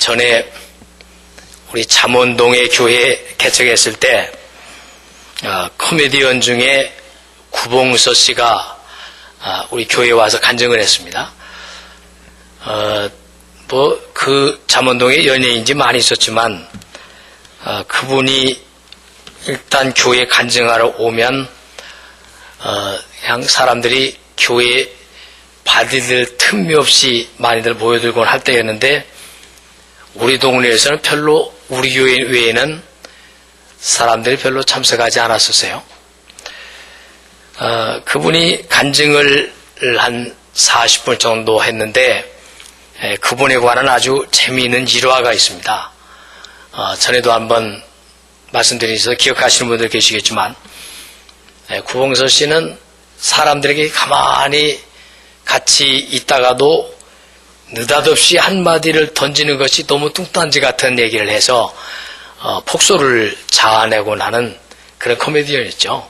전에 우리 잠원동에 교회 개척했을 때 코미디언 중에 구봉서 씨가 우리 교회에 와서 간증을 했습니다. 그 잠원동에 연예인지 많이 있었지만 그분이 일단 교회 간증하러 오면 그냥 사람들이 교회에 받을 틈이 없이 많이들 모여들곤 할 때였는데 우리 동네에서는 별로 우리 교회 외에는 사람들이 별로 참석하지 않았었어요. 그분이 간증을 한 40분 정도 했는데 그분에 관한 아주 재미있는 일화가 있습니다. 전에도 한번 말씀드리면서 기억하시는 분들 계시겠지만 구봉서 씨는 사람들에게 가만히 같이 있다가도 느닷없이 한마디를 던지는 것이 너무 뚱딴지 같은 얘기를 해서 폭소를 자아내고 나는 그런 코미디언이었죠.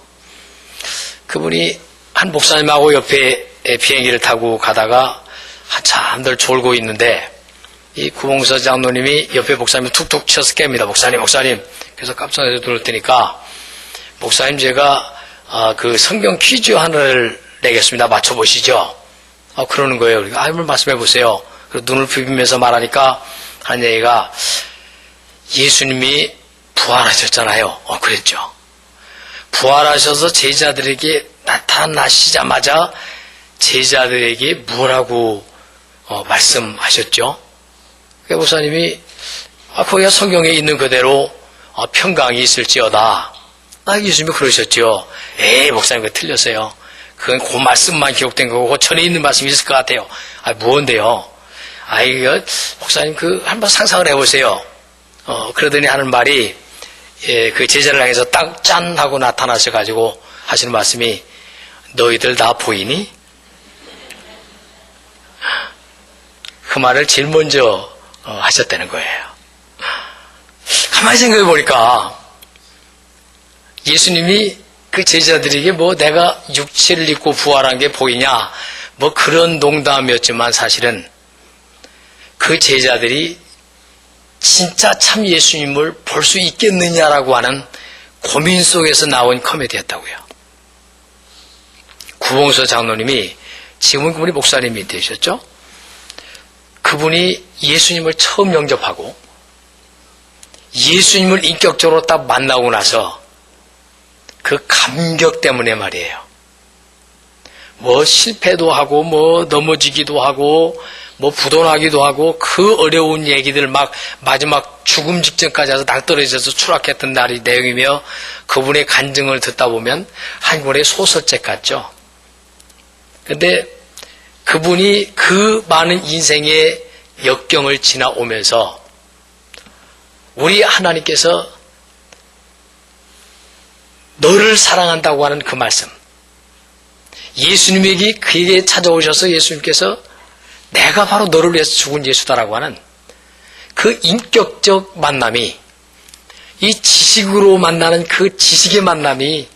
그분이 한 목사님하고 옆에 비행기를 타고 가다가 한참들 졸고 있는데 이 구봉서 장로님이 옆에 목사님을 툭툭 쳐서 깹니다. 목사님. 그래서 깜짝 놀라서 들을 테니까 목사님 제가 그 성경 퀴즈 하나를 내겠습니다. 맞춰보시죠. 그러는 거예요. 그러니까 한번 말씀해 보세요. 눈을 비비면서 말하니까 한 얘기가 예수님이 부활하셨잖아요. 그랬죠. 부활하셔서 제자들에게 나타나시자마자 제자들에게 뭐라고 말씀하셨죠? 그 목사님이 거기가 성경에 있는 그대로 평강이 있을지어다. 예수님이 그러셨죠. 목사님 그거 틀렸어요. 그건 그 말씀만 기록된 거고 그 전에 있는 말씀이 있을 것 같아요. 뭔데요? 이거 목사님 한번 상상을 해보세요. 그러더니 하는 말이 그 제자를 향해서 딱 짠 하고 나타나셔가지고 하시는 말씀이 너희들 다 보이니? 그 말을 제일 먼저 하셨다는 거예요. 가만히 생각해 보니까 예수님이 그 제자들에게 내가 육체를 입고 부활한 게 보이냐 그런 농담이었지만 사실은 그 제자들이 진짜 참 예수님을 볼 수 있겠느냐라고 하는 고민 속에서 나온 코미디였다고요. 구봉서 장로님이 지금은 그분이 목사님이 되셨죠? 그분이 예수님을 처음 영접하고 예수님을 인격적으로 딱 만나고 나서 그 감격 때문에 말이에요. 실패도 하고 넘어지기도 하고 부도나기도 하고 그 어려운 얘기들 마지막 죽음 직전까지 해서 낭떠러져서 추락했던 날이 내용이며 그분의 간증을 듣다 보면 한 권의 소설책 같죠. 근데 그분이 그 많은 인생의 역경을 지나오면서 우리 하나님께서 너를 사랑한다고 하는 그 말씀, 예수님에게 그에게 찾아오셔서 예수님께서 내가 바로 너를 위해서 죽은 예수다라고 하는 그 인격적 만남이 이 지식으로 만나는 그 지식의 만남이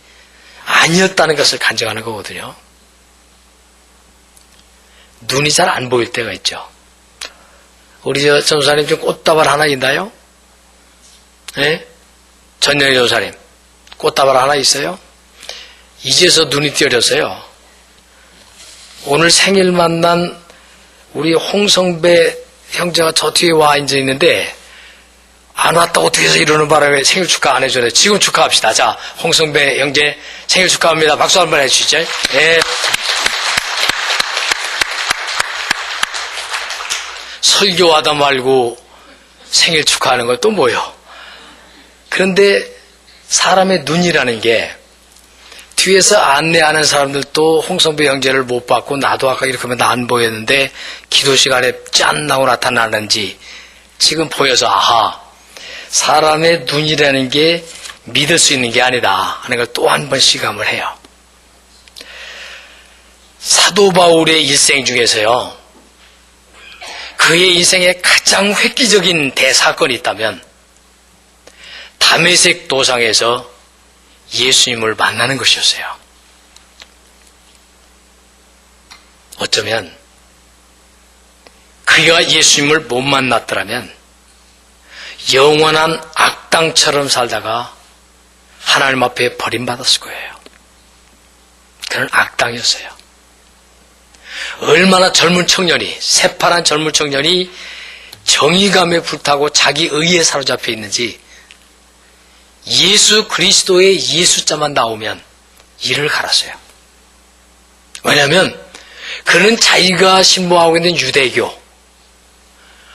아니었다는 것을 간증하는 거거든요. 눈이 잘 안 보일 때가 있죠. 우리 전도사님 좀 꽃다발 하나 있나요? 네? 전영희 전도사님 꽃다발 하나 있어요? 이제서 눈이 띄어졌어요. 오늘 생일 만난 우리 홍성배 형제가 저 뒤에 와 앉아 있는데 안 왔다고 어떻게 해서 이러는 바람에 생일 축하 안 해줘요. 지금 축하합시다. 자, 홍성배 형제 생일 축하합니다. 박수 한번 해주시죠. 네. 설교하다 말고 생일 축하하는 건 또 뭐요? 그런데 사람의 눈이라는 게 뒤에서 안내하는 사람들도 홍성배 형제를 못 봤고 나도 아까 이렇게 하면 나 안 보였는데 기도 시간에 짠 하고 나타나는지 지금 보여서 사람의 눈이라는 게 믿을 수 있는 게 아니다 하는 걸 또 한 번 실감을 해요. 사도 바울의 일생 중에서요, 그의 인생에 가장 획기적인 대사건이 있다면 다메섹 도상에서 예수님을 만나는 것이었어요. 어쩌면 그가 예수님을 못 만났더라면 영원한 악당처럼 살다가 하나님 앞에 버림받았을 거예요. 그는 악당이었어요. 얼마나 젊은 청년이, 새파란 젊은 청년이 정의감에 불타고 자기 의에 사로잡혀 있는지 예수 그리스도의 예수자만 나오면 이를 갈았어요. 왜냐하면 그는 자기가 신봉하고 있는 유대교,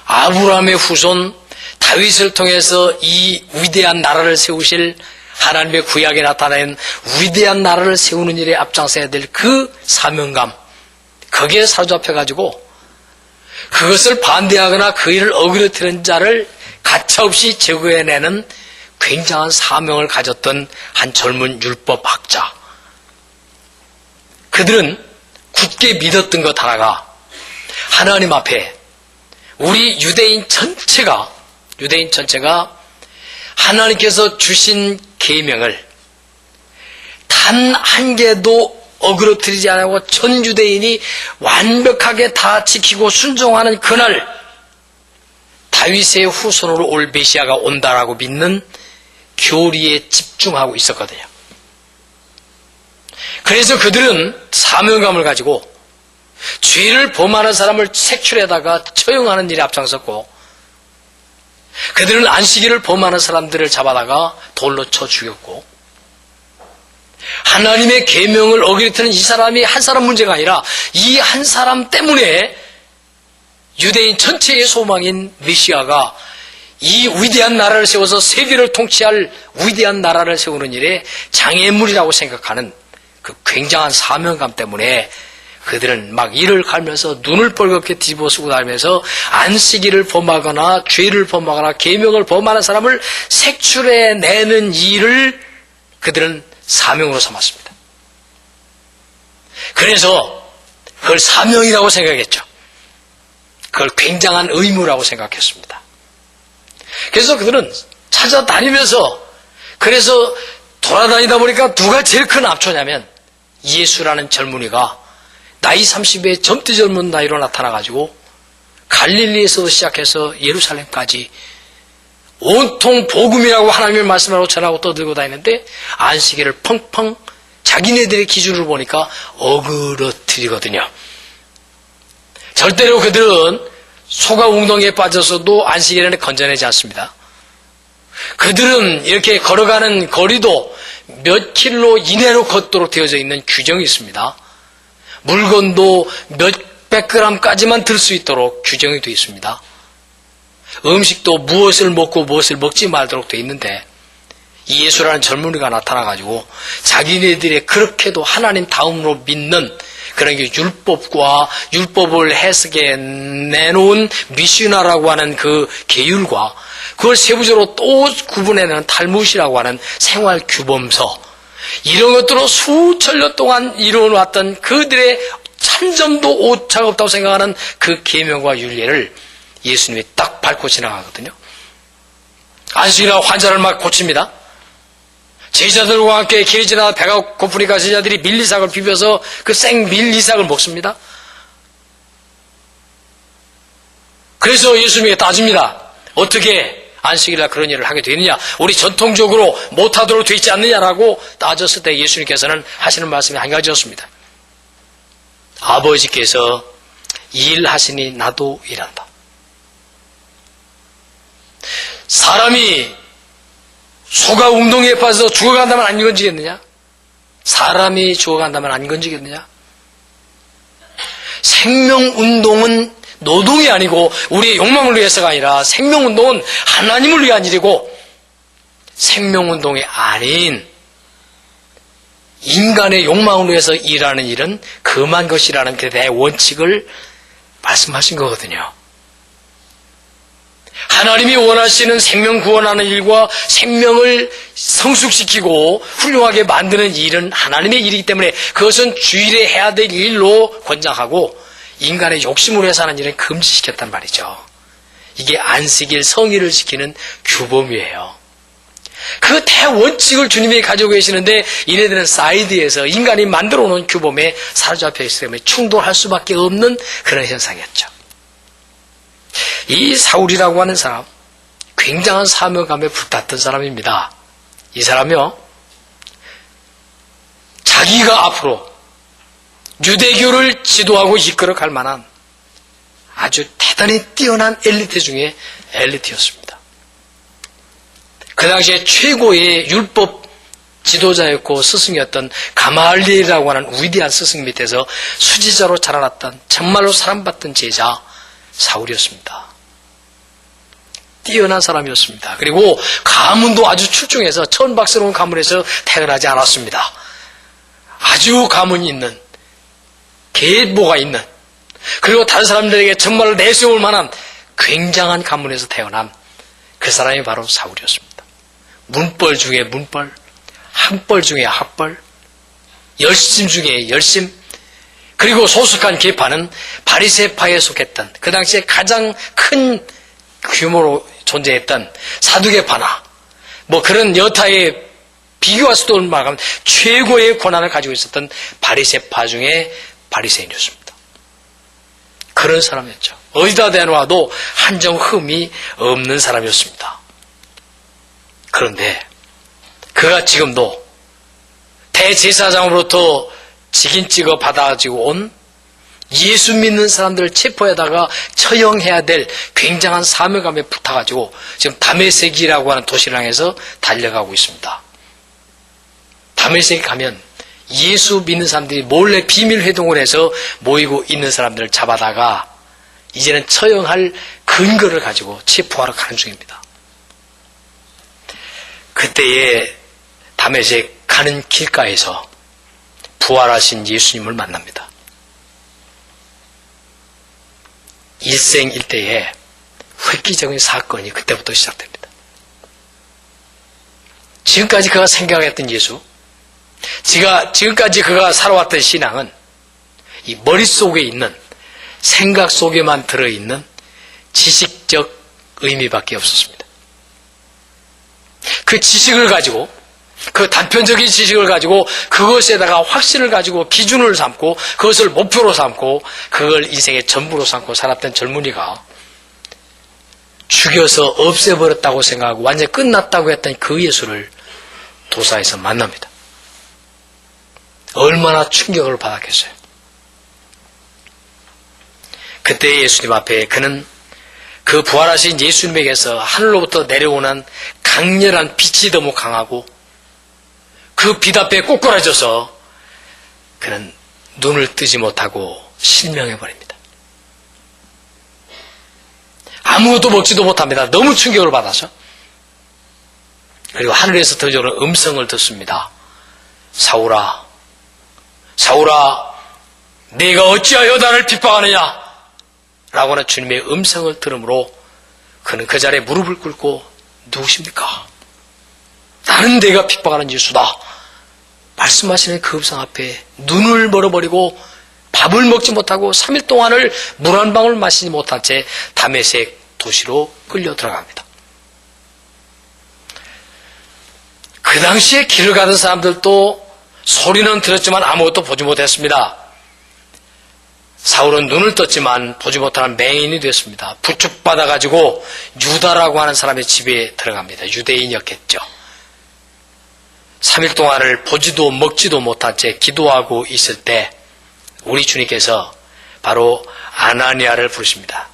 아브라함의 후손 다윗을 통해서 이 위대한 나라를 세우실 하나님의 구약에 나타낸 위대한 나라를 세우는 일에 앞장서야 될 그 사명감, 거기에 사로잡혀가지고 그것을 반대하거나 그 일을 어그러뜨리는 자를 가차없이 제거해내는 굉장한 사명을 가졌던 한 젊은 율법학자. 그들은 굳게 믿었던 것 하나가 하나님 앞에 우리 유대인 전체가 하나님께서 주신 계명을 단 한 개도 어그러뜨리지 않고 전 유대인이 완벽하게 다 지키고 순종하는 그날 다윗의 후손으로 올 메시아가 온다라고 믿는 교리에 집중하고 있었거든요. 그래서 그들은 사명감을 가지고 죄를 범하는 사람을 색출해다가 처형하는 일에 앞장섰고, 그들은 안식일을 범하는 사람들을 잡아다가 돌로 쳐 죽였고, 하나님의 계명을 어기르뜨는 이 사람이 한 사람 문제가 아니라 이 한 사람 때문에 유대인 전체의 소망인 메시아가 이 위대한 나라를 세워서 세계를 통치할 위대한 나라를 세우는 일에 장애물이라고 생각하는 그 굉장한 사명감 때문에 그들은 막 이를 갈면서 눈을 벌겋게 뒤집어 쓰고 다니면서 안식일을 범하거나 죄를 범하거나 계명을 범하는 사람을 색출해내는 일을 그들은 사명으로 삼았습니다. 그래서 그걸 사명이라고 생각했죠. 그걸 굉장한 의무라고 생각했습니다. 그래서 그들은 찾아다니면서, 그래서 돌아다니다 보니까 누가 제일 큰 압초냐면 예수라는 젊은이가 나이 30에 젊디 젊은 나이로 나타나가지고 갈릴리에서 시작해서 예루살렘까지 온통 복음이라고 하나님의 말씀을 전하고 떠들고 다니는데 안식일을 펑펑 자기네들의 기준으로 보니까 어그러뜨리거든요. 절대로 그들은 소가 웅덩이에 빠져서도 안식일에는 건져내지 않습니다. 그들은 이렇게 걸어가는 거리도 몇 킬로 이내로 걷도록 되어져 있는 규정이 있습니다. 물건도 몇백 그램까지만 들 수 있도록 규정이 되어 있습니다. 음식도 무엇을 먹고 무엇을 먹지 말도록 되어 있는데, 이 예수라는 젊은이가 나타나가지고 자기네들의 그렇게도 하나님 다음으로 믿는 그런 게 율법과 율법을 해석해 내놓은 미슈나라고 하는 그 계율과 그걸 세부적으로 또 구분해내는 탈무시라고 하는 생활 규범서, 이런 것들로 수천 년 동안 이루어왔던 그들의 한 점도 오차가 없다고 생각하는 그 계명과 율례를 예수님이 딱 밟고 지나가거든요. 안식일날 환자를 막 고칩니다. 제자들과 함께 길을 지나다 배가 고프니까 제자들이 밀리삭을 비벼서 그 생 밀리삭을 먹습니다. 그래서 예수님이 따집니다. 어떻게 안식일날 그런 일을 하게 되느냐, 우리 전통적으로 못하도록 되어 있지 않느냐라고 따졌을 때 예수님께서는 하시는 말씀이 한 가지였습니다. 아버지께서 일하시니 나도 일한다. 사람이 소가 웅덩이에 빠져서 죽어간다면 안 건지겠느냐? 사람이 죽어간다면 안 건지겠느냐? 생명운동은 노동이 아니고 우리의 욕망을 위해서가 아니라 생명운동은 하나님을 위한 일이고, 생명운동이 아닌 인간의 욕망을 위해서 일하는 일은 금한 것이라는 그 대원칙을 말씀하신 거거든요. 하나님이 원하시는 생명 구원하는 일과 생명을 성숙시키고 훌륭하게 만드는 일은 하나님의 일이기 때문에 그것은 주일에 해야 될 일로 권장하고, 인간의 욕심으로 해서 하는 일은 금지시켰단 말이죠. 이게 안식일 성의를 지키는 규범이에요. 그 대원칙을 주님이 가지고 계시는데 이네들은 사이드에서 인간이 만들어 놓은 규범에 사로잡혀 있기 때문에 충돌할 수밖에 없는 그런 현상이었죠. 이 사울이라고 하는 사람, 굉장한 사명감에 불탔던 사람입니다. 이 사람이요, 자기가 앞으로 유대교를 지도하고 이끌어갈 만한 아주 대단히 뛰어난 엘리트 중에 엘리트였습니다. 그 당시에 최고의 율법 지도자였고 스승이었던 가말리엘이라고 하는 위대한 스승 밑에서 수지자로 자라났던 정말로 사랑받던 제자 사울이었습니다. 뛰어난 사람이었습니다. 그리고 가문도 아주 출중해서 천박스러운 가문에서 태어나지 않았습니다. 아주 가문이 있는, 계보가 있는, 그리고 다른 사람들에게 정말로 내세울 만한 굉장한 가문에서 태어난 그 사람이 바로 사울이었습니다. 문벌 중에 문벌, 학벌 중에 학벌, 열심 중에 열심, 그리고 소속한 계파는 바리새파에 속했던, 그 당시에 가장 큰 규모로 존재했던 사두개파나 그런 여타의 비교할 수도 없는 만큼 최고의 권한을 가지고 있었던 바리새파 중에 바리새인이었습니다. 그런 사람이었죠. 어디다 대놓아도 한정 흠이 없는 사람이었습니다. 그런데 그가 지금도 대제사장으로부터 직인 찍어 받아가지고 온 예수 믿는 사람들을 체포해다가 처형해야 될 굉장한 사명감에 붙어가지고 지금 다메섹이라고 하는 도시를 향해서 달려가고 있습니다. 다메섹에 가면 예수 믿는 사람들이 몰래 비밀 회동을 해서 모이고 있는 사람들을 잡아다가 이제는 처형할 근거를 가지고 체포하러 가는 중입니다. 그때에 다메섹 가는 길가에서 부활하신 예수님을 만납니다. 일생일대에 획기적인 사건이 그때부터 시작됩니다. 지금까지 그가 생각했던 예수, 지금까지 그가 살아왔던 신앙은 이 머릿속에 있는, 생각 속에만 들어있는 지식적 의미밖에 없었습니다. 그 지식을 가지고, 그 단편적인 지식을 가지고 그것에다가 확신을 가지고 기준을 삼고 그것을 목표로 삼고 그걸 인생의 전부로 삼고 살았던 젊은이가 죽여서 없애버렸다고 생각하고 완전히 끝났다고 했던 그 예수를 도사에서 만납니다. 얼마나 충격을 받았겠어요. 그때 예수님 앞에 그는 그 부활하신 예수님에게서 하늘로부터 내려오는 강렬한 빛이 너무 강하고 그 빛 앞에 꼬꾸라져서 그는 눈을 뜨지 못하고 실명해버립니다. 아무것도 먹지도 못합니다. 너무 충격을 받아서. 그리고 하늘에서 들려오는 음성을 듣습니다. 사울아, 사울아, 네가 어찌하여 나를 핍박하느냐? 라고 하는 주님의 음성을 들으므로 그는 그 자리에 무릎을 꿇고 누구십니까? 나는 내가 핍박하는 예수다. 말씀하시는 그 음성 앞에 눈을 멀어버리고 밥을 먹지 못하고 3일 동안을 물 한 방울 마시지 못한 채 다메섹 도시로 끌려 들어갑니다. 그 당시에 길을 가던 사람들도 소리는 들었지만 아무것도 보지 못했습니다. 사울은 눈을 떴지만 보지 못하는 맹인이 됐습니다. 부축받아가지고 유다라고 하는 사람의 집에 들어갑니다. 유대인이었겠죠. 3일 동안을 보지도 먹지도 못한 채 기도하고 있을 때 우리 주님께서 바로 아나니아를 부르십니다.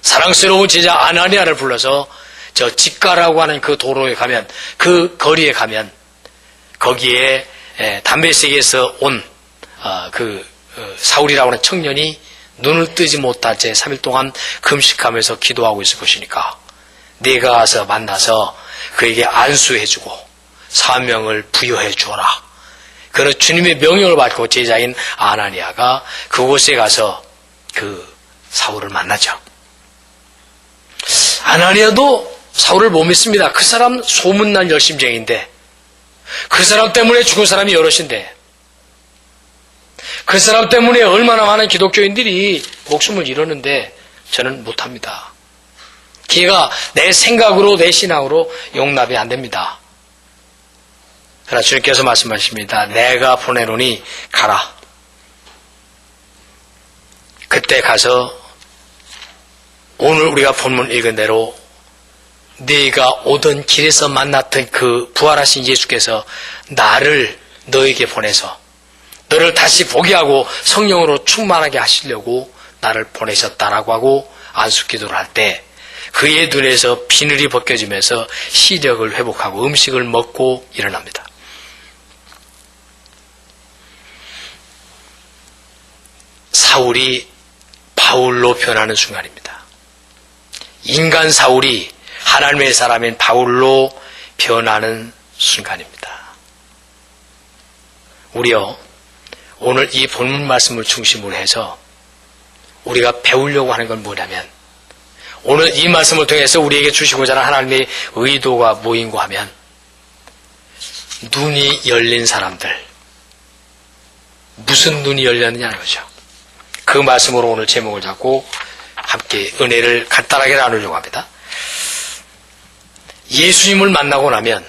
사랑스러운 제자 아나니아를 불러서 저 직가라고 하는 그 도로에 가면, 그 거리에 가면 거기에 다메섹에서 온 사울이라고 하는 청년이 눈을 뜨지 못한 채 3일 동안 금식하면서 기도하고 있을 것이니까 네가 가서 만나서 그에게 안수해주고 사명을 부여해 주어라. 그는 주님의 명령을 받고 제자인 아나니아가 그곳에 가서 그 사울을 만나죠. 아나니아도 사울을 못 믿습니다. 그 사람 소문난 열심쟁이인데, 그 사람 때문에 죽은 사람이 여럿인데, 그 사람 때문에 얼마나 많은 기독교인들이 목숨을 잃었는데 저는 못합니다. 걔가 내 생각으로, 내 신앙으로 용납이 안 됩니다. 그러나 주님께서 말씀하십니다. 내가 보내노니 가라. 그때 가서 오늘 우리가 본문 읽은 대로 네가 오던 길에서 만났던 그 부활하신 예수께서 나를 너에게 보내서 너를 다시 보게 하고 성령으로 충만하게 하시려고 나를 보내셨다라고 하고 안수기도를 할 때 그의 눈에서 비늘이 벗겨지면서 시력을 회복하고 음식을 먹고 일어납니다. 사울이 바울로 변하는 순간입니다. 인간 사울이 하나님의 사람인 바울로 변하는 순간입니다. 우리요, 오늘 이 본문 말씀을 중심으로 해서 우리가 배우려고 하는 건 뭐냐면, 오늘 이 말씀을 통해서 우리에게 주시고자 하는 하나님의 의도가 뭐인고 하면, 눈이 열린 사람들, 무슨 눈이 열렸느냐는 거죠. 그 말씀으로 오늘 제목을 잡고 함께 은혜를 간단하게 나누려고 합니다. 예수님을 만나고 나면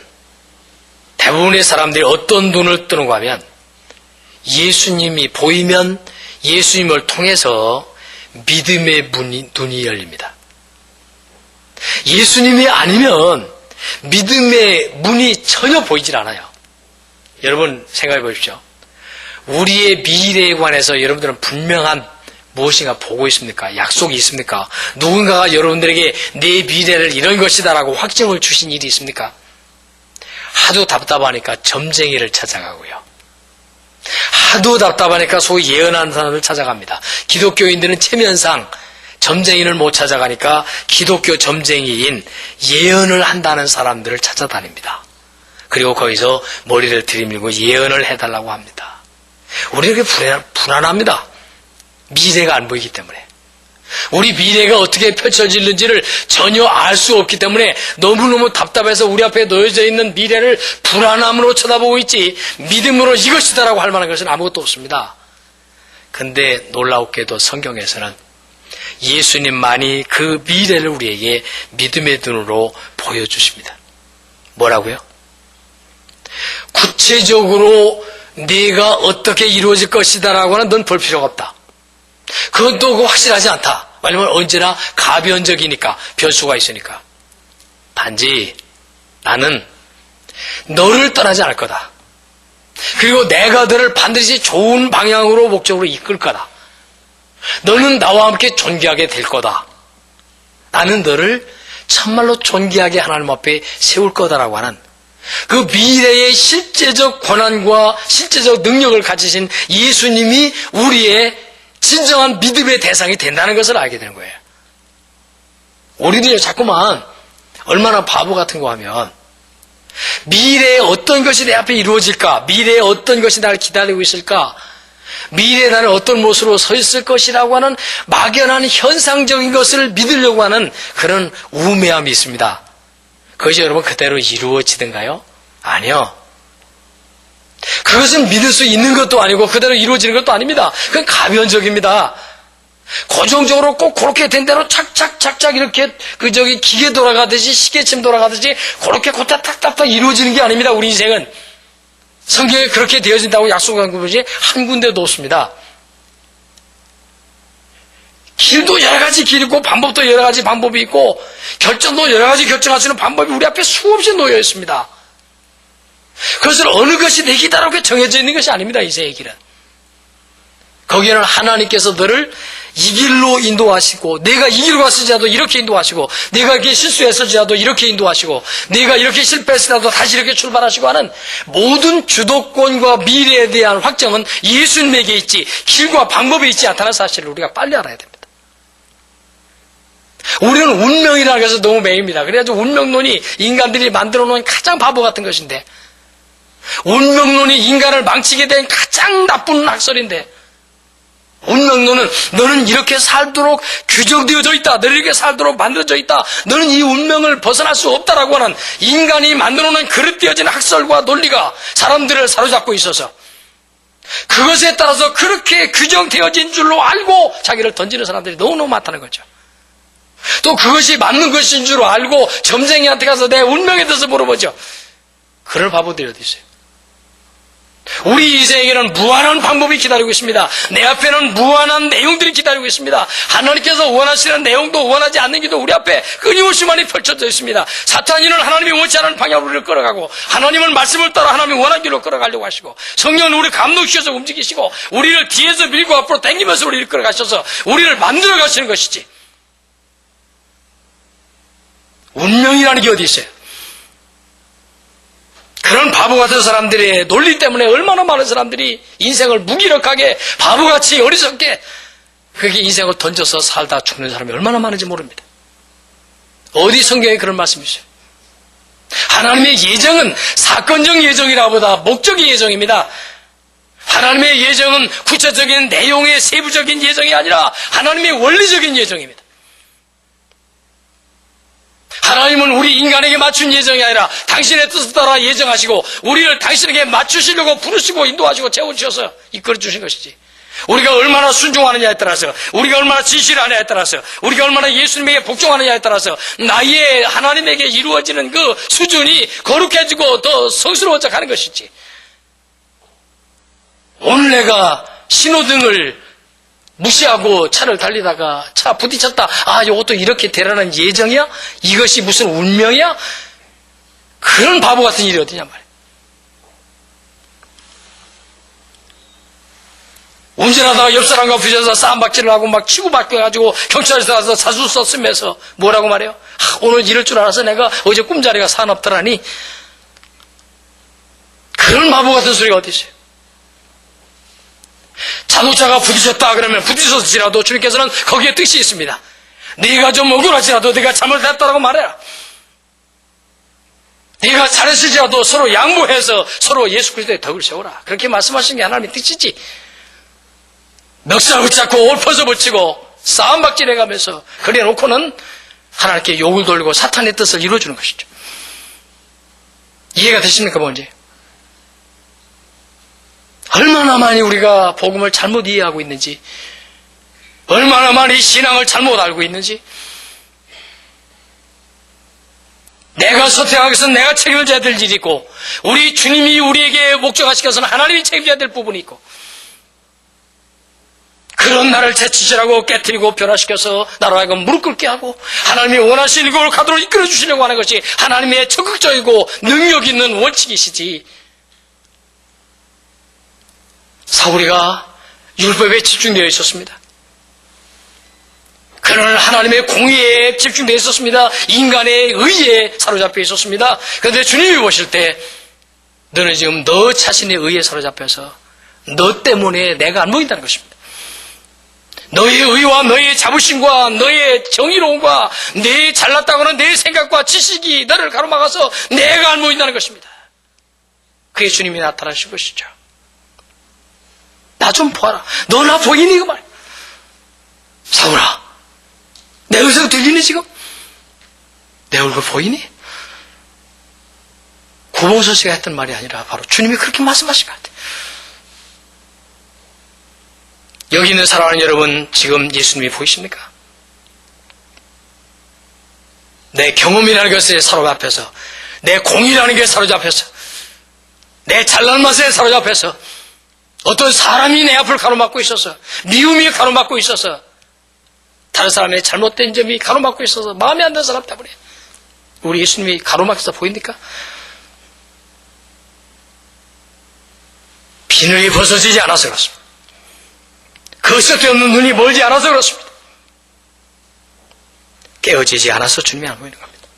대부분의 사람들이 어떤 눈을 뜨는가 하면, 예수님이 보이면 예수님을 통해서 믿음의 눈이 열립니다. 예수님이 아니면 믿음의 문이 전혀 보이질 않아요. 여러분 생각해 보십시오. 우리의 미래에 관해서 여러분들은 분명한 무엇인가 보고 있습니까? 약속이 있습니까? 누군가가 여러분들에게 내 미래를 이런 것이다라고 확정을 주신 일이 있습니까? 하도 답답하니까 점쟁이를 찾아가고요. 하도 답답하니까 소위 예언하는 사람을 찾아갑니다. 기독교인들은 체면상 점쟁이를 못 찾아가니까 기독교 점쟁이인 예언을 한다는 사람들을 찾아다닙니다. 그리고 거기서 머리를 들이밀고 예언을 해달라고 합니다. 우리에게 불안합니다. 미래가 안 보이기 때문에. 우리 미래가 어떻게 펼쳐질는지를 전혀 알 수 없기 때문에 너무너무 답답해서 우리 앞에 놓여져 있는 미래를 불안함으로 쳐다보고 있지, 믿음으로 이것이다라고 할 만한 것은 아무것도 없습니다. 근데 놀라웠게도 성경에서는 예수님만이 그 미래를 우리에게 믿음의 눈으로 보여주십니다. 뭐라고요? 구체적으로 네가 어떻게 이루어질 것이다라고는 넌 볼 필요가 없다. 그건 또 확실하지 않다. 왜냐면 언제나 가변적이니까, 변수가 있으니까. 단지 나는 너를 떠나지 않을 거다. 그리고 내가 너를 반드시 좋은 방향으로 목적으로 이끌 거다. 너는 나와 함께 존귀하게 될 거다. 나는 너를 참말로 존귀하게 하나님 앞에 세울 거다라고 하는 그 미래의 실제적 권한과 실제적 능력을 가지신 예수님이 우리의 진정한 믿음의 대상이 된다는 것을 알게 되는 거예요. 우리들이 자꾸만 얼마나 바보 같은 거 하면, 미래에 어떤 것이 내 앞에 이루어질까? 미래에 어떤 것이 나를 기다리고 있을까? 미래에 나는 어떤 모습으로 서 있을 것이라고 하는 막연한 현상적인 것을 믿으려고 하는 그런 우매함이 있습니다. 그것이 여러분 그대로 이루어지던가요? 아니요. 그것은 믿을 수 있는 것도 아니고 그대로 이루어지는 것도 아닙니다. 그건 가변적입니다. 고정적으로 꼭 그렇게 된 대로 착착착착 이렇게 기계 돌아가듯이 시계침 돌아가듯이 그렇게 곧다 탁탁탁 이루어지는 게 아닙니다. 우리 인생은 성경에 그렇게 되어진다고 약속한 것이 한 군데도 없습니다. 길도 여러 가지 길 있고 방법도 여러 가지 방법이 있고 결정도 여러 가지 결정할 수 있는 방법이 우리 앞에 수없이 놓여 있습니다. 그것을 어느 것이 내 기다라고 정해져 있는 것이 아닙니다. 인생의 길은. 거기에는 하나님께서 너를 이 길로 인도하시고, 내가 이 길로 갔을지라도 이렇게 인도하시고, 내가 이렇게 실수했을지라도 이렇게 인도하시고, 내가 이렇게 실패했을지라도 다시 이렇게 출발하시고 하는 모든 주도권과 미래에 대한 확정은 예수님에게 있지, 길과 방법이 있지 않다는 사실을 우리가 빨리 알아야 됩니다. 우리는 운명이라는 것에서 너무 매입니다. 그래가지고 운명론이 인간들이 만들어 놓은 가장 바보 같은 것인데, 운명론이 인간을 망치게 된 가장 나쁜 학설인데, 운명론은 너는 이렇게 살도록 규정되어져 있다, 너는 이렇게 살도록 만들어져 있다, 너는 이 운명을 벗어날 수 없다라고 하는 인간이 만들어 놓은 그릇되어진 학설과 논리가 사람들을 사로잡고 있어서 그것에 따라서 그렇게 규정되어진 줄로 알고 자기를 던지는 사람들이 너무너무 많다는 거죠. 또 그것이 맞는 것인 줄 알고 점쟁이한테 가서 내 운명에 대해서 물어보죠. 그럴 바보들이 어디 있어요? 우리 인생에게는 무한한 방법이 기다리고 있습니다. 내 앞에는 무한한 내용들이 기다리고 있습니다. 하나님께서 원하시는 내용도 원하지 않는 길도 우리 앞에 끊임없이 많이 펼쳐져 있습니다. 사탄이는 하나님이 원치 않은 방향으로 우리를 끌어가고, 하나님은 말씀을 따라 하나님이 원하는 길로 끌어가려고 하시고, 성령은 우리를 감동시켜서 움직이시고, 우리를 뒤에서 밀고 앞으로 당기면서 우리를 끌어가셔서 우리를 만들어 가시는 것이지, 운명이라는 게 어디 있어요? 그런 바보 같은 사람들의 논리 때문에 얼마나 많은 사람들이 인생을 무기력하게 바보같이 어리석게 그렇게 인생을 던져서 살다 죽는 사람이 얼마나 많은지 모릅니다. 어디 성경에 그런 말씀이 있어요? 하나님의 예정은 사건적 예정이라보다 목적의 예정입니다. 하나님의 예정은 구체적인 내용의 세부적인 예정이 아니라 하나님의 원리적인 예정입니다. 하나님은 우리 인간에게 맞춘 예정이 아니라 당신의 뜻을 따라 예정하시고 우리를 당신에게 맞추시려고 부르시고 인도하시고 채워주셔서 이끌어 주신 것이지, 우리가 얼마나 순종하느냐에 따라서, 우리가 얼마나 진실을 하느냐에 따라서, 우리가 얼마나 예수님에게 복종하느냐에 따라서 나의 하나님에게 이루어지는 그 수준이 거룩해지고 더 성스러워져 가는 것이지, 오늘 내가 신호등을 무시하고 차를 달리다가 차 부딪혔다, 아, 이것도 이렇게 되라는 예정이야? 이것이 무슨 운명이야? 그런 바보 같은 일이 어디냐 말이야. 운전하다가 옆 사람과 부딪혀서 싸움박질을 하고 막 치고받겨가지고 경찰서 가서 사주서 쓰면서 뭐라고 말해요? 아, 오늘 이럴 줄 알아서 내가 어제 꿈자리가 사납더라니. 그런 바보 같은 소리가 어디 있어요? 자동차가 부딪혔다 그러면 부딪혔을지라도 주님께서는 거기에 뜻이 있습니다. 네가 좀 억울할지라도 네가 잘못했다라고 말해라. 네가 잘했을지라도 서로 양보해서 서로 예수 그리스도의 덕을 세우라. 그렇게 말씀하시는 게 하나님의 뜻이지. 멱살 붙잡고 엎어서 붙이고 싸움박질해가면서 그래놓고는 하나님께 욕을 돌리고 사탄의 뜻을 이루어주는 것이죠. 이해가 되십니까 뭔지? 얼마나 많이 우리가 복음을 잘못 이해하고 있는지, 얼마나 많이 신앙을 잘못 알고 있는지, 내가 선택하기 위해서 내가 책임을 져야 될 일이 있고, 우리 주님이 우리에게 목적하시켜서는 하나님이 책임져야 될 부분이 있고, 그런 나를 제치시라고 깨뜨리고 변화시켜서 나로 하여금 무릎 꿇게 하고 하나님이 원하시는 걸 가도록 이끌어 주시려고 하는 것이 하나님의 적극적이고 능력 있는 원칙이시지, 사울이가 율법에 집중되어 있었습니다. 그는 하나님의 공의에 집중되어 있었습니다. 인간의 의에 사로잡혀 있었습니다. 그런데 주님이 보실 때 너는 지금 너 자신의 의에 사로잡혀서 너 때문에 내가 안 보인다는 것입니다. 너의 의와 너의 자부심과 너의 정의로움과 내 잘났다고 하는 내 생각과 지식이 너를 가로막아서 내가 안 보인다는 것입니다. 그게 주님이 나타나신 것이죠. 나 좀 보아라. 너 나 보이니? 그 말. 사울아, 내 음성 들리니 지금? 내 얼굴 보이니? 구봉서 씨가 했던 말이 아니라 바로 주님이 그렇게 말씀하신 것 같아요. 여기 있는 사랑하는 여러분, 지금 예수님이 보이십니까? 내 경험이라는 것에 사로잡혀서, 내 공이라는 게 사로잡혀서, 내 잘난 맛에 사로잡혀서, 어떤 사람이 내 앞을 가로막고 있어서, 미움이 가로막고 있어서, 다른 사람의 잘못된 점이 가로막고 있어서 마음에 안 드는 사람 때문에 우리 예수님이 가로막혀서 보입니까? 비늘이 벗어지지 않아서 그렇습니다. 그 쓸데없는 눈이 멀지 않아서 그렇습니다. 깨어지지 않아서 주님이 안 보이는 겁니다.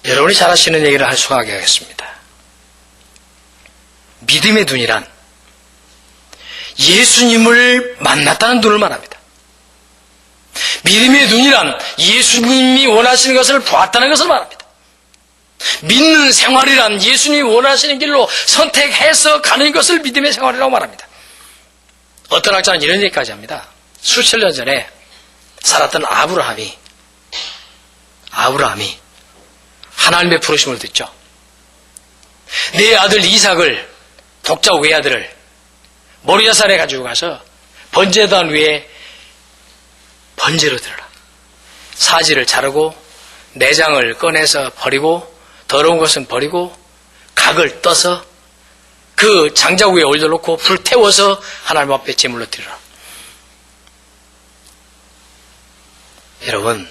여러분이 잘 아시는 얘기를 할 수가 하겠습니다. 믿음의 눈이란 예수님을 만났다는 눈을 말합니다. 믿음의 눈이란 예수님이 원하시는 것을 보았다는 것을 말합니다. 믿는 생활이란 예수님이 원하시는 길로 선택해서 가는 것을 믿음의 생활이라고 말합니다. 어떤 학자는 이런 얘기까지 합니다. 수천 년 전에 살았던 아브라함이 하나님의 부르심을 듣죠. 내 아들 이삭을, 독자 외아들을 모리아산에 가지고 가서 번제단 위에 번제로 드려라. 사지를 자르고 내장을 꺼내서 버리고 더러운 것은 버리고 각을 떠서 그 장작 위에 올려놓고 불 태워서 하나님 앞에 제물로 드리라. 여러분,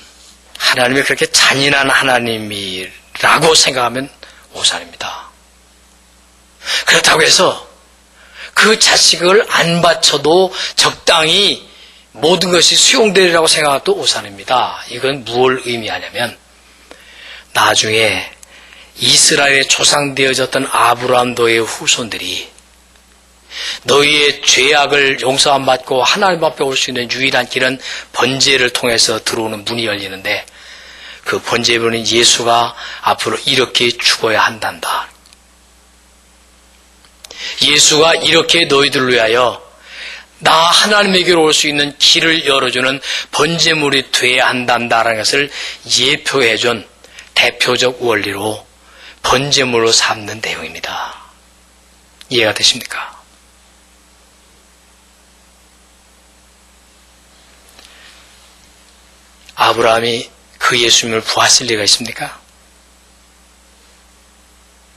하나님이 그렇게 잔인한 하나님이라고 생각하면 오산입니다. 그렇다고 해서 그 자식을 안 바쳐도 적당히 모든 것이 수용되리라고 생각해도 오산입니다. 이건 무엇을 의미하냐면 나중에 이스라엘에 조상되어졌던 아브라함 너의 후손들이 너희의 죄악을 용서 안 받고 하나님 앞에 올 수 있는 유일한 길은 번제를 통해서 들어오는 문이 열리는데 그 번제의 문은 예수가 앞으로 이렇게 죽어야 한단다. 예수가 이렇게 너희들을 위하여 나 하나님에게로 올 수 있는 길을 열어주는 번제물이 돼야 한단다라는 것을 예표해준 대표적 원리로 번제물로 삼는 내용입니다. 이해가 되십니까? 아브라함이 그 예수님을 보았을 리가 있습니까?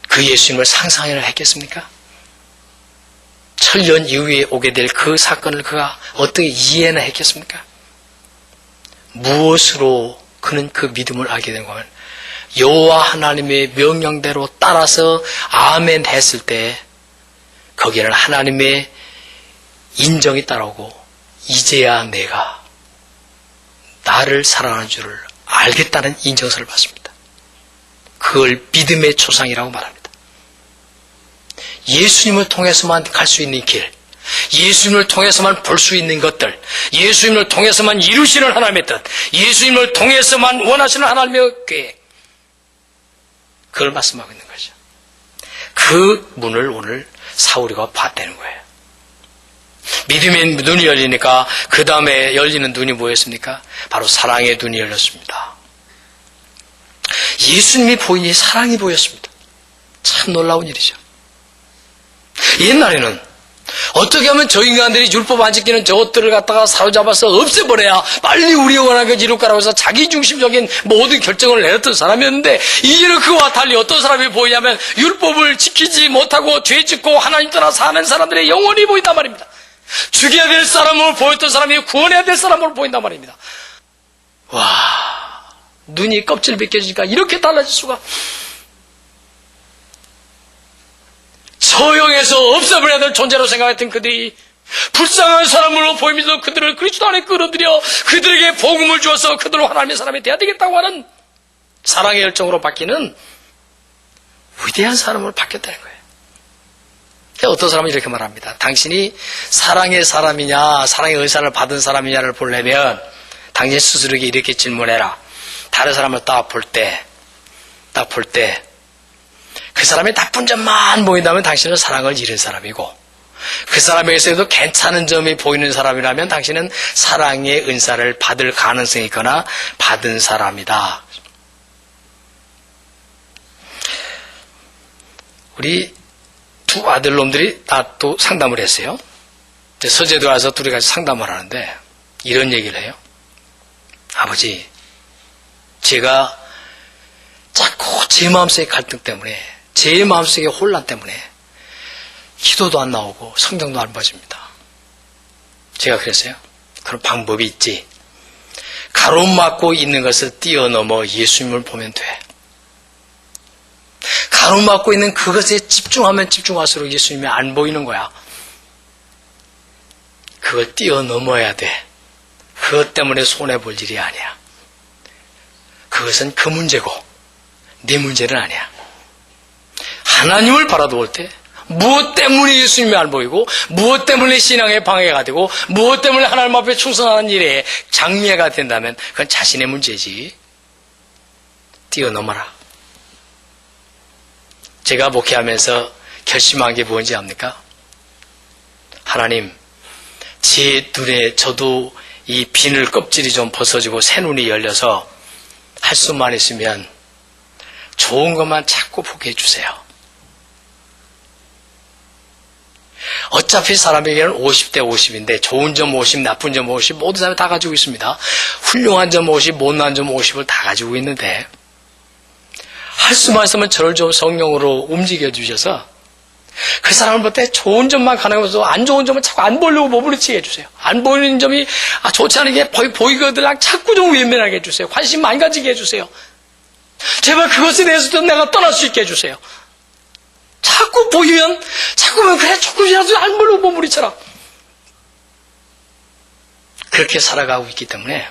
그 예수님을 상상이나 했겠습니까? 천년 이후에 오게 될 그 사건을 그가 어떻게 이해나 했겠습니까? 무엇으로 그는 그 믿음을 알게 된 거면 여호와 하나님의 명령대로 따라서 아멘 했을 때 거기에는 하나님의 인정이 따라오고 이제야 내가 나를 사랑하는 줄을 알겠다는 인정서를 받습니다. 그걸 믿음의 조상이라고 말합니다. 예수님을 통해서만 갈 수 있는 길, 예수님을 통해서만 볼 수 있는 것들, 예수님을 통해서만 이루시는 하나님의 뜻, 예수님을 통해서만 원하시는 하나님의 계획, 그걸 말씀하고 있는 거죠. 그 문을 오늘 사울이가 봤다는 거예요. 믿음의 눈이 열리니까 그 다음에 열리는 눈이 뭐였습니까? 바로 사랑의 눈이 열렸습니다. 예수님이 보이니 사랑이 보였습니다. 참 놀라운 일이죠. 옛날에는 어떻게 하면 저 인간들이 율법 안 지키는 저것들을 갖다가 사로잡아서 없애버려야 빨리 우리가 원하는 걸 이룰 거라고 해서 자기중심적인 모든 결정을 내렸던 사람이었는데 이제는 그와 달리 어떤 사람이 보이냐면 율법을 지키지 못하고 죄 짓고 하나님 떠나 사는 사람들의 영혼이 보인단 말입니다. 죽여야 될 사람으로 보였던 사람이 구원해야 될 사람으로 보인단 말입니다. 와, 눈이 껍질 벗겨지니까 이렇게 달라질 수가. 처형해서 없애버려야 될 존재로 생각했던 그들이 불쌍한 사람으로 보이면서 그들을 그리스도 안에 끌어들여 그들에게 복음을 주어서 그들로 하나님의 사람이 되어야 되겠다고 하는 사랑의 열정으로 바뀌는 위대한 사람으로 바뀌었다는 거예요. 어떤 사람은 이렇게 말합니다. 당신이 사랑의 사람이냐 사랑의 은사를 받은 사람이냐를 보려면 당신 스스로에게 이렇게 질문해라. 다른 사람을 딱 볼 때 그 사람의 나쁜 점만 보인다면 당신은 사랑을 잃은 사람이고 그 사람에게서도 괜찮은 점이 보이는 사람이라면 당신은 사랑의 은사를 받을 가능성이 있거나 받은 사람이다. 우리 두 아들놈들이 또 상담을 했어요. 서재도 와서 둘이 같이 상담을 하는데 이런 얘기를 해요. 아버지, 제가 자꾸 제 마음속의 갈등 때문에 제 마음속의 혼란 때문에 기도도 안 나오고 성경도 안 봐집니다. 제가 그랬어요. 그런 방법이 있지. 가로막고 있는 것을 뛰어넘어 예수님을 보면 돼. 가로막고 있는 그것에 집중하면 집중할수록 예수님이 안 보이는 거야. 그걸 뛰어넘어야 돼. 그것 때문에 손해볼 일이 아니야. 그것은 그 문제고 네 문제는 아니야. 하나님을 바라볼 때 무엇 때문에 예수님이 안 보이고 무엇 때문에 신앙에 방해가 되고 무엇 때문에 하나님 앞에 충성하는 일에 장애가 된다면 그건 자신의 문제지. 뛰어넘어라. 제가 목회하면서 결심한 게 뭔지 압니까? 하나님, 제 눈에 저도 이 비늘 껍질이 좀 벗어지고 새 눈이 열려서 할 수만 있으면 좋은 것만 자꾸 보게 해주세요. 어차피 사람에게는 50대 50인데 좋은 점 50, 나쁜 점 50 모든 사람이 다 가지고 있습니다. 훌륭한 점 50, 못난 점 50을 다 가지고 있는데 할 수만 있으면 저를 좀 성령으로 움직여 주셔서 그 사람을 볼 때 좋은 점만 가능해서 안 좋은 점은 자꾸 안 보려고 머무르치게 해주세요. 안 보이는 점이 좋지 않은 게 보이거든 자꾸 좀 외면하게 해주세요. 관심 많이 가지게 해주세요. 제발 그것에 대해서도 내가 떠날 수 있게 해주세요. 자꾸 보이면 그래 조금이라도 안 보려고 머무르쳐라. 그렇게 살아가고 있기 때문에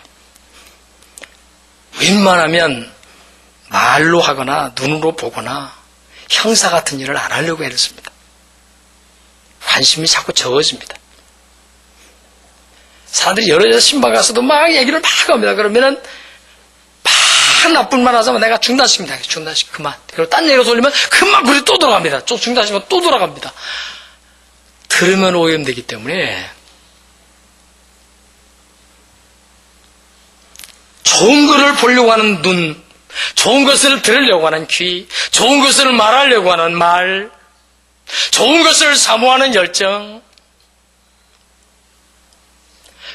웬만하면 말로 하거나 눈으로 보거나 형사 같은 일을 안 하려고 애쓰습니다. 관심이 자꾸 적어집니다. 사람들이 여러 여자 신방 가서도 막 얘기를 막 합니다. 그러면은 막 나쁜 말 하자면 내가 중단시킵니다. 중단시키고 그만. 그리고 딴 얘기를 돌리면 그만 불이 또 돌아갑니다. 또 중단시키면 또 돌아갑니다. 들으면 오염되기 때문에 좋은 것을 보려고 하는 눈, 좋은 것을 들으려고 하는 귀, 좋은 것을 말하려고 하는 말, 좋은 것을 사모하는 열정,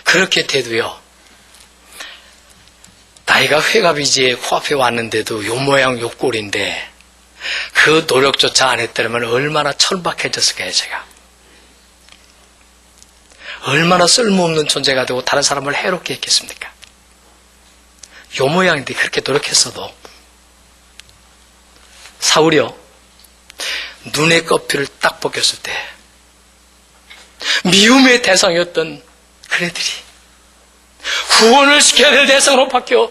그렇게 돼도요, 나이가 회갑이지에 코앞에 왔는데도 요 모양 요 꼴인데 그 노력조차 안 했더라면 얼마나 천박해졌을까요, 제가. 얼마나 쓸모없는 존재가 되고 다른 사람을 해롭게 했겠습니까? 요 모양인데 그렇게 노력했어도 사울이요, 눈의 껍질을 딱 벗겼을 때 미움의 대상이었던 그네들이 구원을 시켜야 될 대상으로 바뀌어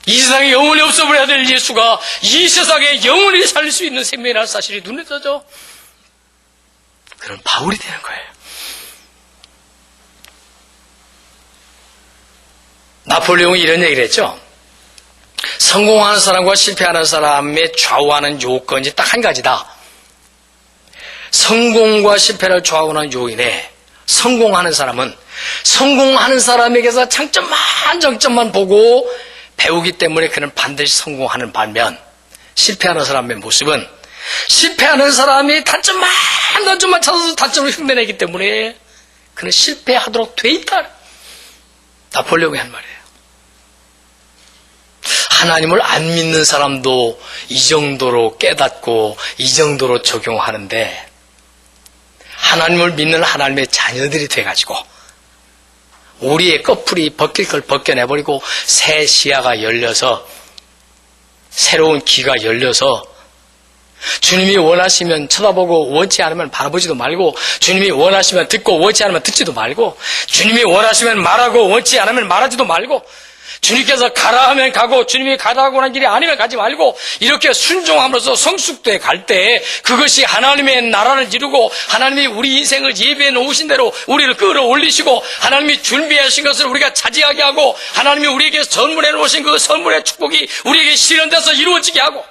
이 세상에 영원히 없어버려야 될 예수가 이 세상에 영원히 살릴 수 있는 생명이라는 사실이 눈에 떠져. 그런 바울이 되는 거예요. 나폴레옹이 이런 얘기를 했죠. 성공하는 사람과 실패하는 사람의 좌우하는 요건이 딱 한 가지다. 성공과 실패를 좌우하는 요인에 성공하는 사람은 성공하는 사람에게서 장점만 장점만 보고 배우기 때문에 그는 반드시 성공하는 반면 실패하는 사람의 모습은 실패하는 사람이 단점만 찾아서 단점을 흉내내기 때문에 그는 실패하도록 돼 있다. 나폴레옹이 한 말이에요. 하나님을 안 믿는 사람도 이 정도로 깨닫고 이 정도로 적용하는데 하나님을 믿는 하나님의 자녀들이 돼가지고 우리의 꺼풀이 벗길 걸 벗겨내버리고 새 시야가 열려서 새로운 귀가 열려서 주님이 원하시면 쳐다보고 원치 않으면 바라보지도 말고 주님이 원하시면 듣고 원치 않으면 듣지도 말고 주님이 원하시면 말하고 원치 않으면 말하지도 말고 주님께서 가라 하면 가고 주님이 가라고 하는 길이 아니면 가지 말고 이렇게 순종함으로써 성숙도에 갈 때 그것이 하나님의 나라를 이루고 하나님이 우리 인생을 예배해 놓으신 대로 우리를 끌어올리시고 하나님이 준비하신 것을 우리가 차지하게 하고 하나님이 우리에게 선물해 놓으신 그 선물의 축복이 우리에게 실현돼서 이루어지게 하고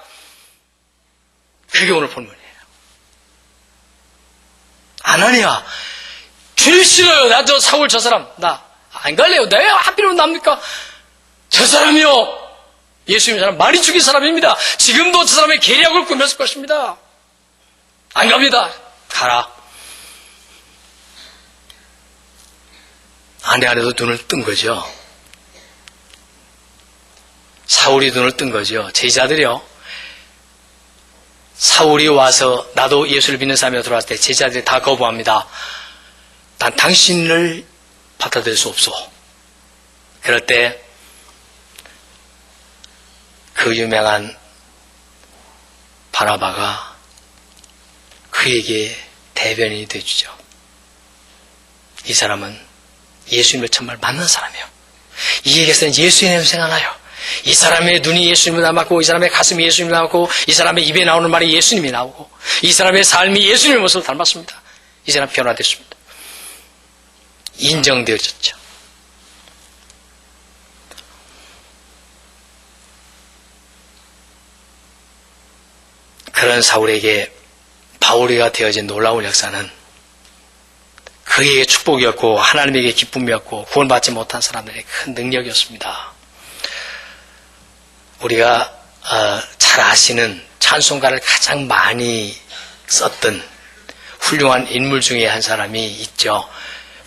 그게 오늘 본문이에요. 아나니아 주님 싫어요. 나 저 사울 저 사람 나 안 갈래요. 내가 하필이면 납니까? 저 사람이요. 예수님 사람 많이 죽인 사람입니다. 지금도 저 사람의 계략을 꾸몄을 것입니다. 안 갑니다. 가라. 아내 안에도 눈을 뜬 거죠. 사울이 눈을 뜬 거죠. 제자들이요. 사울이 와서 나도 예수를 믿는 사람이 들어왔을 때 제자들이 다 거부합니다. 난 당신을 받아들일 수 없어. 그럴 때 그 유명한 바나바가 그에게 대변인이 되어주죠. 이 사람은 예수님을 정말 만난 사람이에요. 이에게서는 예수의 냄새가 나요. 이 사람의 눈이 예수님을 닮았고 이 사람의 가슴이 예수님을 닮았고 이 사람의 입에 나오는 말이 예수님이 나오고 이 사람의 삶이 예수님의 모습을 닮았습니다. 이 사람 변화됐습니다. 인정되어졌죠. 그런 사울에게 바울이가 되어진 놀라운 역사는 그에게 축복이었고 하나님에게 기쁨이었고 구원받지 못한 사람들의 큰 능력이었습니다. 우리가 잘 아시는 찬송가를 가장 많이 썼던 훌륭한 인물 중에 한 사람이 있죠.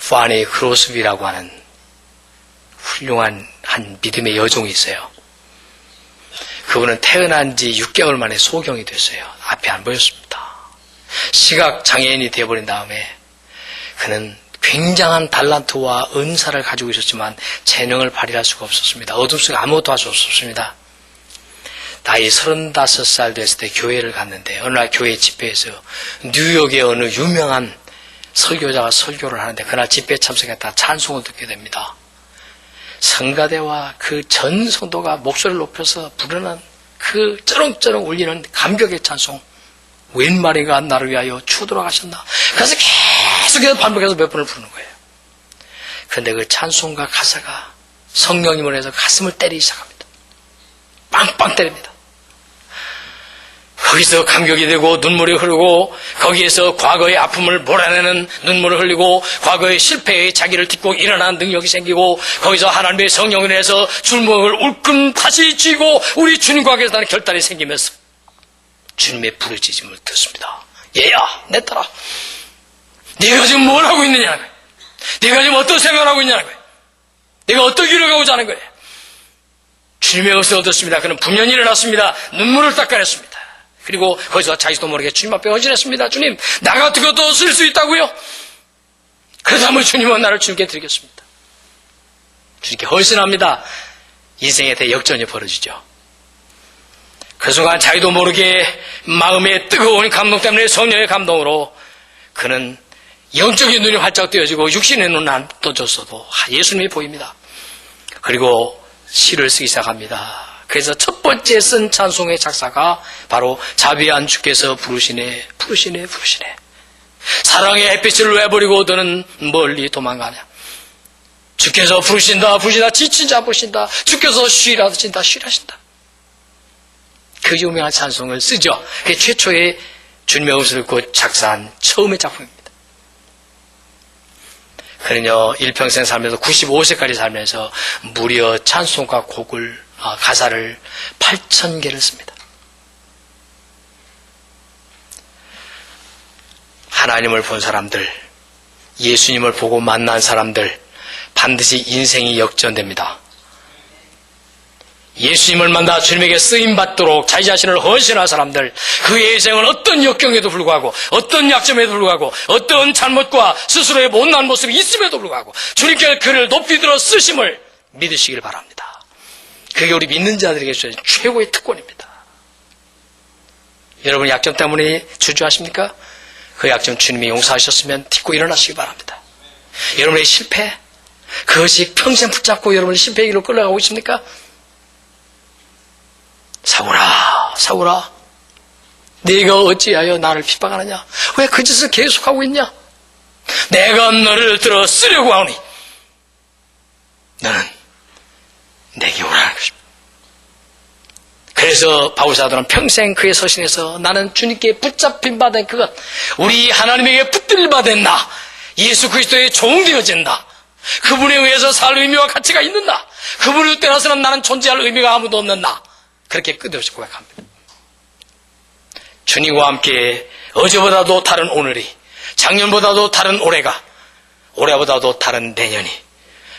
파니 크로스비라고 하는 훌륭한 한 믿음의 여종이 있어요. 그분은 태어난 지 6개월 만에 소경이 됐어요. 앞이 안 보였습니다. 시각 장애인이 되어버린 다음에 그는 굉장한 달란트와 은사를 가지고 있었지만 재능을 발휘할 수가 없었습니다. 어둠 속에 아무것도 할 수 없었습니다. 나이 35살 됐을 때 교회를 갔는데 어느 날 교회 집회에서 뉴욕의 어느 유명한 설교자가 설교를 하는데 그날 집회에 참석했다 찬송을 듣게 됩니다. 성가대와 그 전 성도가 목소리를 높여서 부르는 그 쩌렁쩌렁 울리는 감격의 찬송, 웬 말인가 나를 위하여 추도록 하셨나. 그래서 계속해서 반복해서 몇 번을 부르는 거예요. 그런데 그 찬송과 가사가 성령님을 해서 가슴을 때리기 시작합니다. 빵빵 때립니다. 거기서 감격이 되고 눈물이 흐르고 거기에서 과거의 아픔을 몰아내는 눈물을 흘리고 과거의 실패에 자기를 딛고 일어나는 능력이 생기고 거기서 하나님의 성령을 해서 줄목을 울끔 다시 쥐고 우리 주님과 계시다는 결단이 생기면서 주님의 부르짖음을 듣습니다. 얘야 내 딸아, 네가 지금 뭘 하고 있느냐는 거예요. 네가 지금 어떤 생각을 하고 있냐는 거예요. 네가 어떤 길을 가고자 하는 거예요. 주님의 음성을 듣습니다. 그는 분연히 일어났습니다. 눈물을 닦아냈습니다. 그리고 거기서 자기도 모르게 주님 앞에 헌신했습니다. 주님, 나 같은 것도 쓸 수 있다고요? 그렇다면 주님은 나를 주님께 드리겠습니다. 주님께 헌신합니다. 인생에 대해 역전이 벌어지죠. 그 순간 자기도 모르게 마음의 뜨거운 감동 때문에 성령의 감동으로 그는 영적인 눈이 활짝 뜨여지고 육신의 눈은 안 떠졌어도 예수님이 보입니다. 그리고 시를 쓰기 시작합니다. 그래서 첫 번째 쓴 찬송의 작사가 바로 자비한 주께서 부르시네 부르시네 부르시네. 사랑의 햇빛을 왜 버리고 너는 멀리 도망가냐. 주께서 부르신다 부르신다 지친 자 부르신다. 주께서 쉬라 하신다 쉬라 하신다. 그 유명한 찬송을 쓰죠. 그게 최초의 주님의 음성을 듣고 작사한 처음의 작품입니다. 그는요 일평생 살면서 95세까지 살면서 무려 찬송과 곡을 가사를 8,000개를 씁니다. 하나님을 본 사람들, 예수님을 보고 만난 사람들 반드시 인생이 역전됩니다. 예수님을 만나 주님에게 쓰임받도록 자기 자신을 헌신한 사람들, 그의 인생은 어떤 역경에도 불구하고 어떤 약점에도 불구하고 어떤 잘못과 스스로의 못난 모습이 있음에도 불구하고 주님께 그를 높이 들어 쓰심을 믿으시길 바랍니다. 그게 우리 믿는 자들에게 주어진 최고의 특권입니다. 여러분 약점 때문에 주저하십니까? 그 약점 주님이 용서하셨으면 딛고 일어나시기 바랍니다. 여러분의 실패, 그것이 평생 붙잡고 여러분의 실패의 길로 끌어가고 있습니까? 사울아 사울아 네가 어찌하여 나를 핍박하느냐. 왜 그 짓을 계속하고 있냐. 내가 너를 들어 쓰려고 하오니 너는 내게 오라는 것입니다. 그래서 바울사도는 평생 그의 서신에서 나는 주님께 붙잡힌 바 된 그것, 우리 하나님에게 붙들 바 된 나, 예수 그리스도의 종되어진 나, 그분에 의해서 살 의미와 가치가 있는 나, 그분을 떠나서는 나는 존재할 의미가 아무도 없는 나, 그렇게 끝없이 고백합니다. 주님과 함께 어제보다도 다른 오늘이, 작년보다도 다른 올해가, 올해보다도 다른 내년이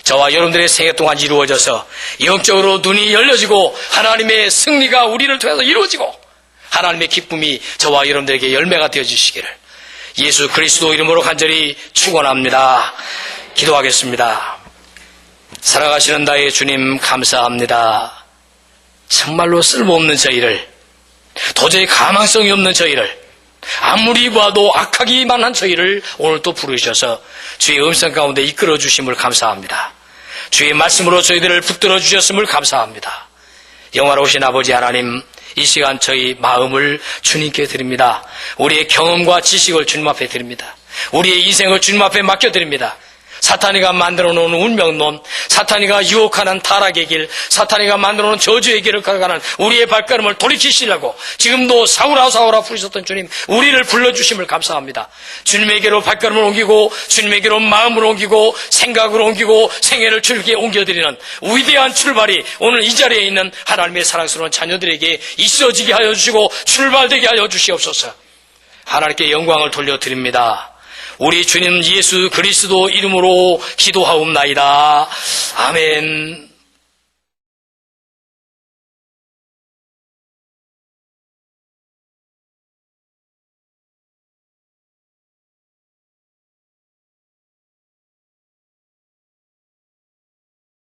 저와 여러분들의 생애 동안 이루어져서 영적으로 눈이 열려지고 하나님의 승리가 우리를 통해서 이루어지고 하나님의 기쁨이 저와 여러분들에게 열매가 되어주시기를 예수 그리스도 이름으로 간절히 축원합니다. 기도하겠습니다. 살아가시는 나의 주님 감사합니다. 정말로 쓸모없는 저희를, 도저히 가망성이 없는 저희를, 아무리 봐도 악하기만 한 저희를 오늘 또 부르셔서 주의 음성 가운데 이끌어 주심을 감사합니다. 주의 말씀으로 저희들을 붙들어 주셨음을 감사합니다. 영화로우신 아버지 하나님, 이 시간 저희 마음을 주님께 드립니다. 우리의 경험과 지식을 주님 앞에 드립니다. 우리의 인생을 주님 앞에 맡겨드립니다. 사탄이가 만들어 놓은 운명론, 사탄이가 유혹하는 타락의 길, 사탄이가 만들어 놓은 저주의 길을 걸어가는 우리의 발걸음을 돌이키시려고 지금도 사울아 사울아 부르셨던 주님, 우리를 불러주심을 감사합니다. 주님에게로 발걸음을 옮기고 주님에게로 마음을 옮기고 생각을 옮기고 생애를 즐기게 옮겨드리는 위대한 출발이 오늘 이 자리에 있는 하나님의 사랑스러운 자녀들에게 있어지게 하여 주시고 출발되게 하여 주시옵소서. 하나님께 영광을 돌려드립니다. 우리 주님 예수 그리스도 이름으로 기도하옵나이다. 아멘.